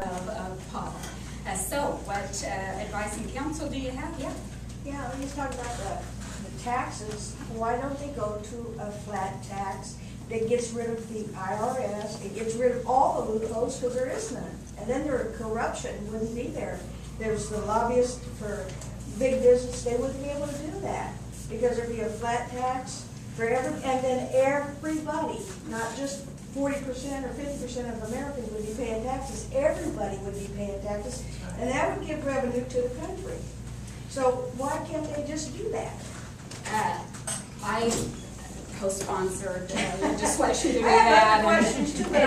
of Paul. So what advice and counsel do you have? Yeah, when you talk about the taxes, why don't they go to a flat tax that gets rid of the IRS, it gets rid of all the loopholes, because there is none. And then their corruption wouldn't be there. There's the lobbyists for big business, they wouldn't be able to do that, because there'd be a flat tax for and then everybody, not just 40% or 50% of Americans would be paying taxes, everybody would be paying taxes, and that would give revenue to the country. So why can't they just do that? I co-sponsored legislation to do I have that. other questions too, but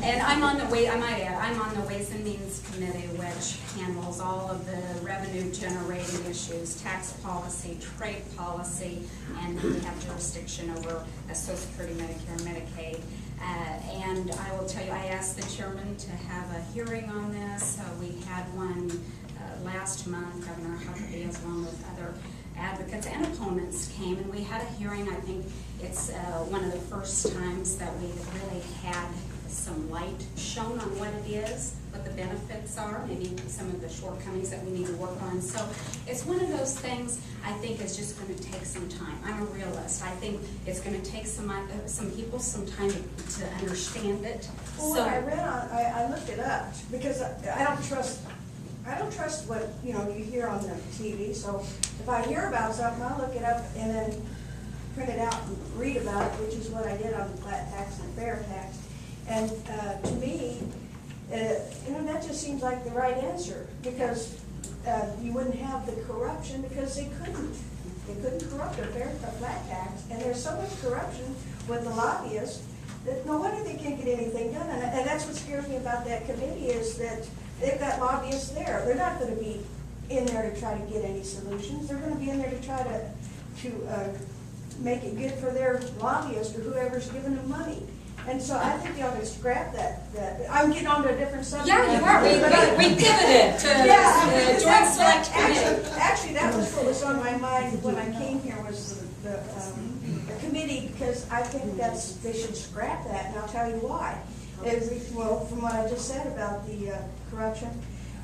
And I'm on the I might add, I'm on the Ways and Means Committee, which handles all of the revenue generating issues, tax policy, trade policy, and then we have jurisdiction over Social Security, Medicare, and Medicaid. And I will tell you, I asked the chairman to have a hearing on this. We had one last month. Governor Huckabee, as along with other advocates and opponents, came, and we had a hearing. I think it's one of the first times that we've really had some light shown on what it is, what the benefits are, maybe some of the shortcomings that we need to work on. So it's one of those things I think is just going to take some time. I'm a realist. I think it's going to take some people some time to understand it. Well, so I read on, I looked it up because I don't trust what you hear on the TV. So if I hear about something, I'll look it up and then print it out and read about it, which is what I did on the flat tax and fair tax. And to me, that just seems like the right answer, because you wouldn't have the corruption, because they couldn't corrupt a flat tax, and there's so much corruption with the lobbyists that no wonder they can't get anything done. And that's what scares me about that committee, is that they've got lobbyists there. They're not going to be in there to try to get any solutions. They're going to be in there to try to make it good for their lobbyist or whoever's giving them money. And so I think you ought to scrap that. I'm getting on to a different subject. yeah, you are. We pivoted to the Joint Select Committee. Actually, that was what was on my mind when I came here, was the committee, because I think they should scrap that, and I'll tell you why. Well, from what I just said about the corruption,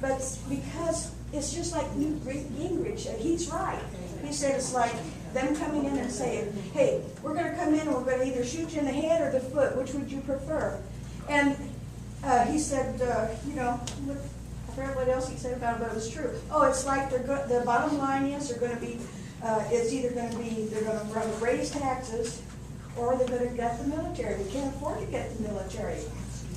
but because it's just like Newt Gingrich, and he's right. He said it's like them coming in and saying, hey, we're going to come in and we're going to either shoot you in the head or the foot. Which would you prefer? And he said, I forgot what else he said about it, but it was true. Oh, it's like the bottom line is they're going to be, it's either going to be they're going to raise taxes, or they're going to get the military. We can't afford to get the military.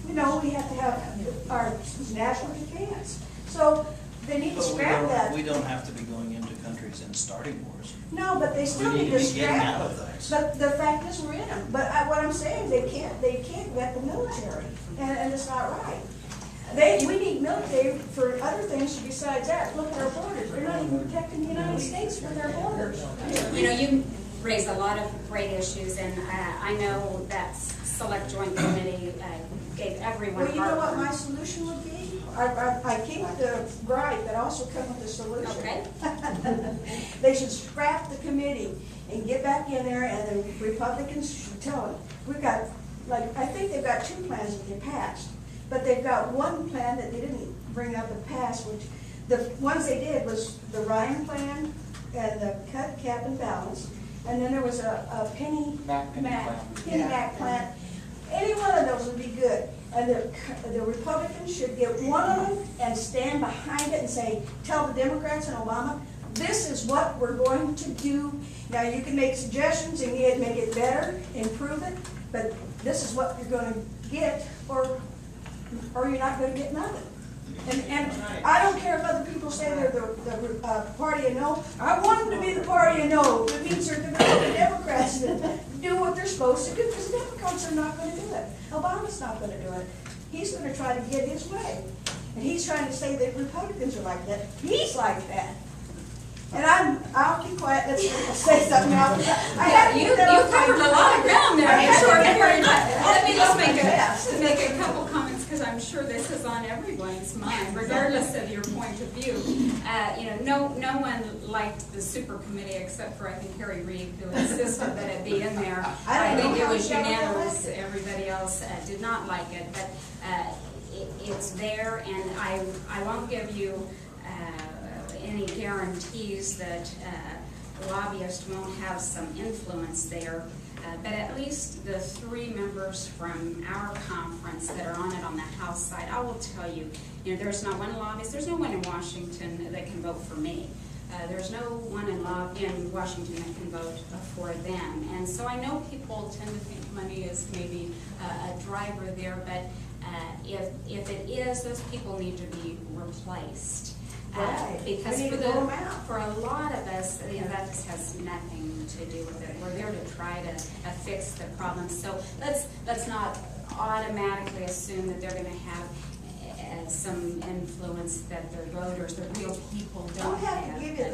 We have to have our national defense. So they need to scrap that. We don't have to be going into countries and starting wars. No, but they still need to scrap it. But the fact is, we're in them. But what I'm saying, they can't get the military, and it's not right. We need military for other things besides that. Look at our borders. They're not even protecting the United States with their borders. You raised a lot of great issues, and I know that Select Joint Committee gave everyone. Well, you know what my solution would be? I came with the bride, but also come with a solution. Okay. They should scrap the committee and get back in there, and the Republicans should tell them, we've got, I think they've got 2 plans that they passed, but they've got one plan that they didn't bring up and pass, which the ones they did was the Ryan plan and the cut, cap, and balance, and then there was a penny back plan. Any one of those would be good. And the Republicans should get one of them and stand behind it and say, tell the Democrats and Obama, this is what we're going to do. Now, you can make suggestions and make it better, improve it, but this is what you're going to get, or you're not going to get nothing. And I don't care if other people say they're the party of no. I want them to be the party of no. It means they're going to go the Democrats to do what they're supposed to do, because the Democrats are not going to do it. Obama's not going to do it. He's going to try to get his way. And he's trying to say that Republicans are like that. He's like that. And I'll keep quiet. Let's say something else. You covered a lot of ground there. Let me just make a couple comments, because I'm sure this is on everyone's mind, regardless of your point of view. No one liked the super committee except for, I think, Harry Reid, who insisted that it be in there. I think it was unanimous. Everybody else did not like it. But it's there, and I won't give you any guarantees that lobbyists won't have some influence there. But at least the 3 members from our conference that are on it on the House side, I will tell you, there's not one lobbyist, there's no one in Washington that can vote for me. There's no one in Washington that can vote for them. And so I know people tend to think money is maybe a driver there, but if it is, those people need to be replaced. Right. Because We need to blow 'em out. for a lot of us, that just has nothing to do with it. We're there to try to fix the problem. So let's not automatically assume that they're going to have some influence that the voters, the real people, don't I have to give you in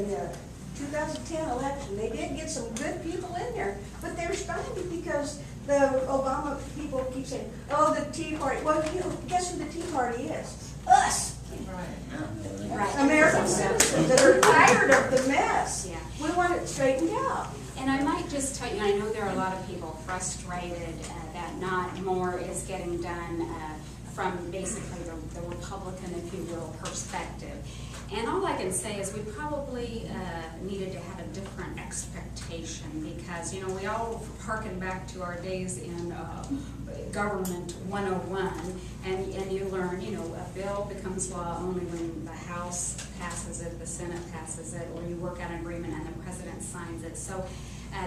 the 2010 election, they did get some good people in there, but they're stunning because the Obama people keep saying, oh, the Tea Party. Well, guess who the Tea Party is? Us. Right. American citizens that are tired of the mess. Yeah. We want it straightened out. And I might just tell you, I know there are a lot of people frustrated that not more is getting done from basically the Republican, if you will, perspective. And all I can say is we probably needed to have a different expectation because, we all harken back to our days in government 101, and you learn, a bill becomes law only when the House passes it, the Senate passes it, or you work out an agreement and the President signs it. So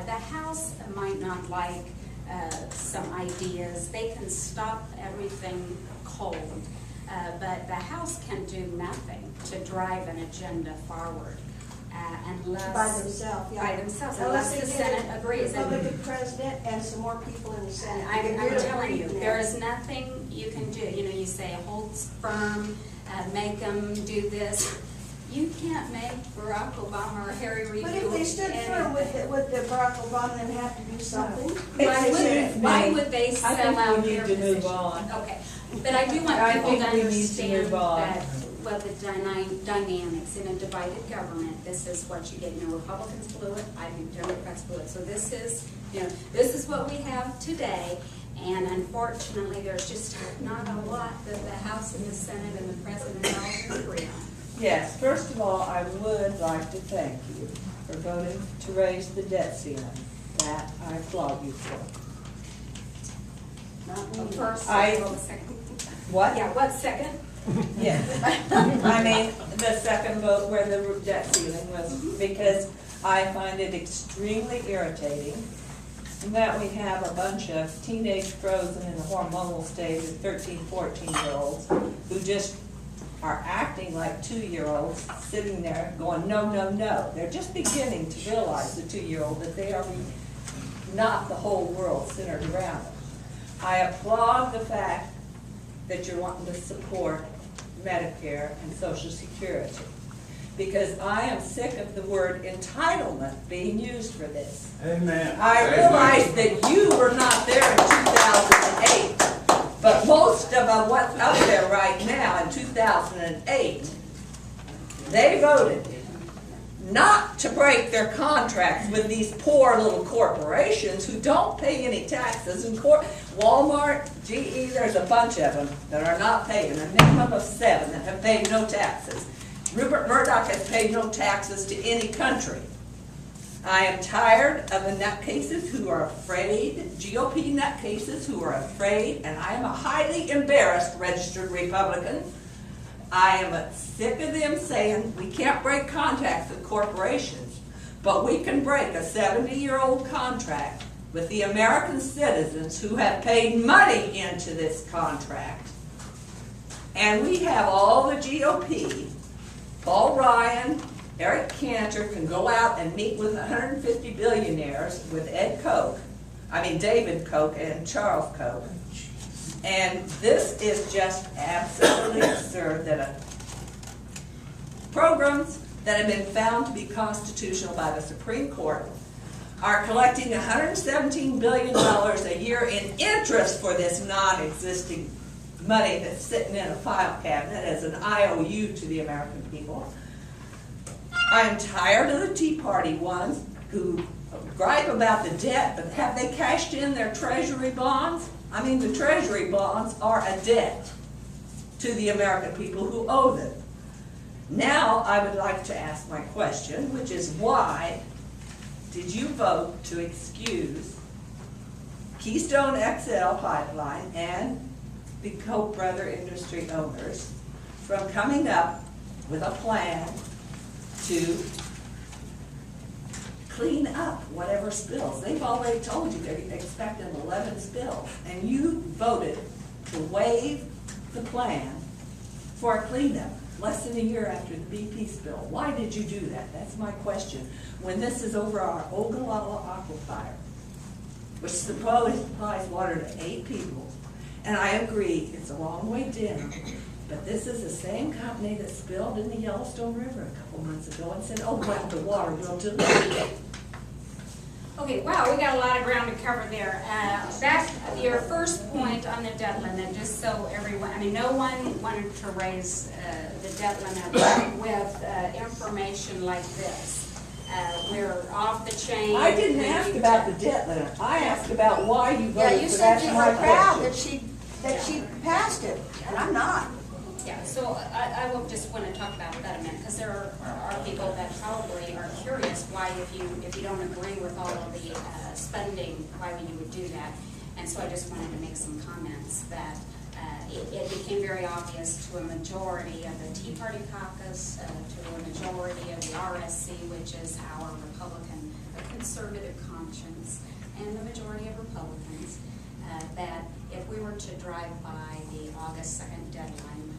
the House might not like some ideas. They can stop everything cold. But the House can do nothing to drive an agenda forward unless... By themselves, yeah. By themselves, unless the Senate agrees. And Republican president and some more people in the Senate. I'm telling you, there is nothing you can do. You say hold firm, make them do this. You can't make Barack Obama or Harry Reid. But if they stood firm with the Barack Obama, then have to do something. Why would they sell out I think we their need to move position? on. Okay, but I do want I people think to we need to understand move on. that, well, the dynamics in a divided government, this is what you get. Republicans blew it, I think Democrats blew it. So this is what we have today. And unfortunately, there's just not a lot that the House and the Senate and the President all agree on. Yes, first of all, I would like to thank you for voting to raise the debt ceiling. That I applaud you for. Not me. First, I- well, the second. What? Yeah, what second? Yes. I mean, the second vote where the debt ceiling was, because I find it extremely irritating that we have a bunch of teenage frozen in the hormonal stage of 13, 14-year-olds who just are acting like 2-year-olds, sitting there going, no, no, no. They're just beginning to realize, the 2-year-old, that they are not the whole world centered around them. I applaud the fact that you're wanting to support Medicare and Social Security, because I am sick of the word entitlement being used for this. Amen. I realize that you were not there in 2008, but most of what's up there right now in 2008, they voted not to break their contracts with these poor little corporations who don't pay any taxes. And Walmart, GE, there's a bunch of them that are not paying, a minimum of 7 that have paid no taxes. Rupert Murdoch has paid no taxes to any country. I am tired of the nutcases who are afraid, GOP nutcases who are afraid, and I am a highly embarrassed registered Republican. I am sick of them saying we can't break contracts with corporations, but we can break a 70-year-old contract with the American citizens who have paid money into this contract. And we have all the GOP, Paul Ryan, Eric Cantor can go out and meet with 150 billionaires with David Koch and Charles Koch. And this is just absolutely absurd that programs that have been found to be constitutional by the Supreme Court are collecting $117 billion a year in interest for this non-existing money that's sitting in a file cabinet as an IOU to the American people. I'm tired of the Tea Party ones who gripe about the debt, but have they cashed in their treasury bonds? I mean, the treasury bonds are a debt to the American people who owe them. Now, I would like to ask my question, which is why did you vote to excuse Keystone XL Pipeline and the Koch brother industry owners from coming up with a plan to clean up whatever spills? They've already told you they're expecting 11 spills, and you voted to waive the plan for a cleanup less than a year after the BP spill. Why did you do that? That's my question. When this is over our Ogallala aquifer, which supplies water to 8 people, and I agree, it's a long way down, but this is the same company that spilled in the Yellowstone River a couple months ago and said, oh, well, the water will delete. Okay, wow, we got a lot of ground to cover there. Back to your first point on the debt limit, just so everyone, I mean, no one wanted to raise the debt limit with information like this. We're off the chain. I didn't ask about the debt limit. I asked about why you Yeah, voted you for said that. you My were proud question. that she passed it, and I'm not. Yeah, so I will just want to talk about that a minute, because there are people that probably are curious why, if you don't agree with all of the spending, why you would do that. And so I just wanted to make some comments that it became very obvious to a majority of the Tea Party caucus, to a majority of the RSC, which is our Republican, conservative conscience, and the majority of Republicans, that if we were to drive by the August 2nd deadline,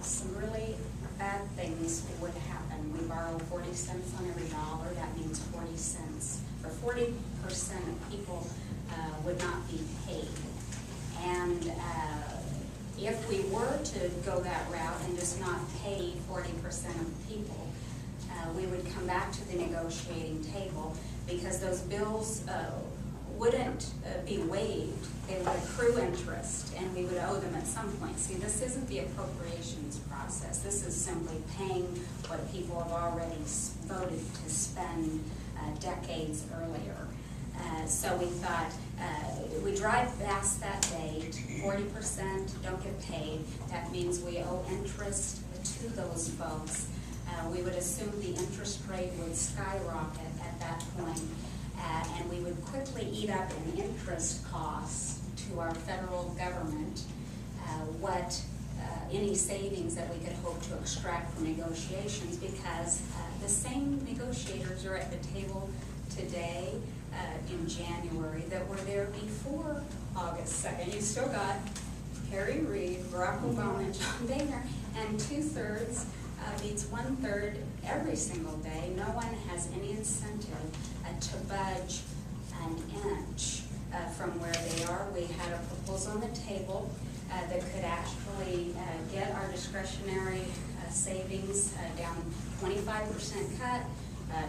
some really bad things would happen. We borrow 40 cents on every dollar. That means 40 cents. For 40% of people would not be paid. And if we were to go that route and just not pay 40% of people, we would come back to the negotiating table, because those bills wouldn't be waived. They would accrue interest, and we would owe them at some point. See, this isn't the appropriations process. This is simply paying what people have already voted to spend decades earlier. So we thought, we drive past that date, 40% don't get paid. That means we owe interest to those folks. We would assume the interest rate would skyrocket at that point. And we would quickly eat up in interest costs to our federal government what any savings that we could hope to extract from negotiations, because the same negotiators are at the table today in January that were there before August 2nd. You still got Harry Reid, Barack Obama, and John Boehner, and 2/3 beats 1/3 every single day. No one has any incentive to budge an inch from where they are. We had a proposal on the table that could actually get our discretionary savings down 25% cut,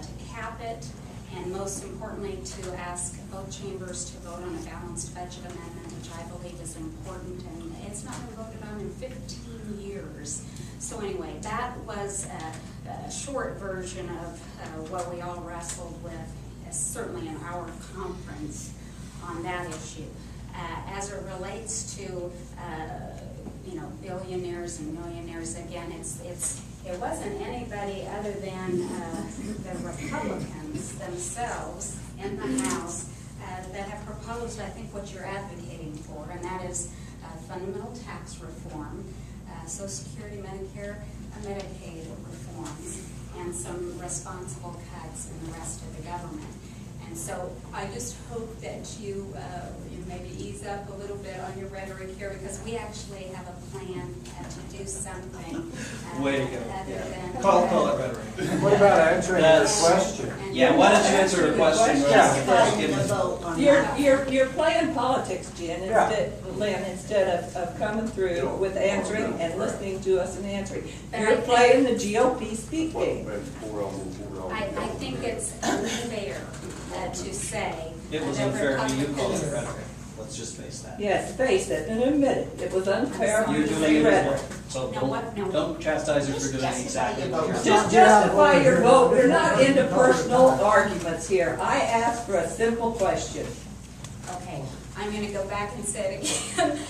to cap it, and most importantly, to ask both chambers to vote on a balanced budget amendment, which I believe is important, and it's not been voted on in 15 years. So anyway, that was a short version of what we all wrestled with, certainly in our conference on that issue. As it relates to billionaires and millionaires, again, it wasn't anybody other than the Republicans themselves in the House that have proposed, I think, what you're advocating for, and that is fundamental tax reform, Social Security, Medicare, Medicaid reforms, and some responsible cuts in the rest of the government. And so I just hope that you maybe ease up a little bit on your rhetoric here, because we actually have a plan to do something. Way to go. Other than, Call it rhetoric. What about answering the That's- question? Yeah, why don't you answer the question? You're playing politics, Jen, Yeah. Lynn, instead of coming through with answering and listening to us and answering. But You're I think- playing the GOP speak game. I think it's unfair to say. It was that unfair to you, Republicans- called it rhetoric. Let's just face that. Yes, face it and admit it. It was unfair for You're you to doing say it as rhetoric. well. So No, what? No. don't chastise her for doing exactly what you're doing. Just justify your vote. We're not into personal arguments here. I asked for a simple question. Okay, I I'm gonna go back and say it again.